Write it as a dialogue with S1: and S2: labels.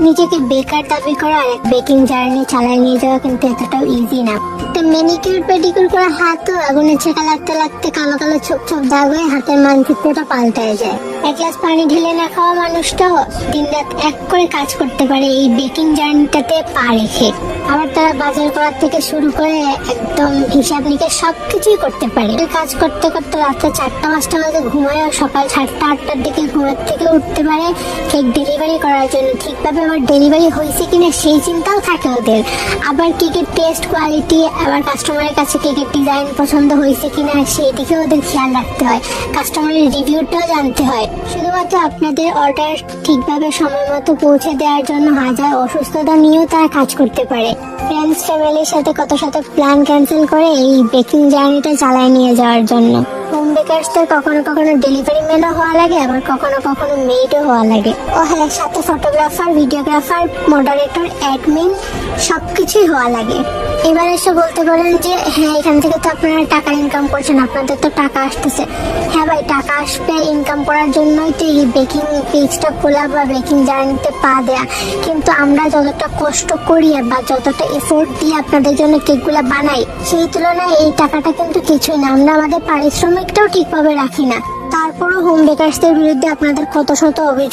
S1: নিজেকে বেকার দাবি করা আর এক বেকিং জার্নি চালায় নিয়ে যাওয়া কিন্তু এতটাও ইজি না। একটা ম্যানিকিউর পেডিকিউর করা হাতও আগুনে ছেঁকা লাগতে লাগতে কালো কালো ছোপ ছোপ দাগ হয়ে হাতের মানচিত্রটা পাল্টায় যায়। এক গ্লাস পানি ঢেলে না খাওয়া মানুষটাও দিনরাত এক করে কাজ করতে পারে এই বেকিং জার্নিটাতে পা রেখে। আবার তারা বাজার করার থেকে শুরু করে একদম হিসাব নিকেশ সবকিছুই করতে পারে। কাজ করতে করতে রাত্রে 4টা-5টা বাজে ঘুমায়, আর সকাল 7টা-8টার দিকে ঘুমের থেকে উঠতে পারে কেক ডেলিভারি করার জন্য। ঠিকভাবে আবার ডেলিভারি হয়েছে কিনা সেই চিন্তাও থাকে ওদের। আবার কেকের টেস্ট, কোয়ালিটি, আবার কাস্টমারের কাছে কেকের ডিজাইন পছন্দ হয়েছে কিনা সেই দিকে ওদের খেয়াল রাখতে হয়। কাস্টমারের রিভিউটাও জানতে হয়। শুধুমাত্র আপনাদের অর্ডার ঠিকভাবে সময় মতো পৌঁছে দেওয়ার জন্য হাজার অসুস্থতা নিয়েও তারা কাজ করতে পারে। ফ্রেন্ডস, ফ্যামিলির সাথে কত শত প্ল্যান ক্যান্সেল করে এই বেকিং জার্নিটা চালায় নিয়ে যাওয়ার জন্য। হোম বেকারসদের কখনো কখনো ডেলিভারি ম্যানও হওয়া লাগে, আবার কখনো কখনো মেইডও হওয়া লাগে। ও হ্যাঁ, সাথে ফটোগ্রাফার, ভিডিওগ্রাফার, মডারেটর, অ্যাডমিন সবকিছুই হওয়া লাগে। এবার এসে বলতে পারেন যে হ্যাঁ, এখান থেকে তো আপনারা টাকা ইনকাম করছেন, আপনাদের তো টাকা আসতেছে। হ্যাঁ ভাই, টাকা আসবে, ইনকাম করার জন্যই তো এই বেকিং পেজটা খোলা বা বেকিং জার্নিতে পা দেয়া। কিন্তু আমরা যতটা কষ্ট করি বা যতটা এফোর্ট দিয়ে আপনাদের জন্য কেকগুলা বানাই, সেই তুলনায় এই টাকাটা কিন্তু কিছুই না। আমরা আমাদের পারিশ্রমিকটাও ঠিকভাবে রাখি না। তারপরও হোম বেকারসদের বিরুদ্ধে আপনাদের কত শত অভিযোগ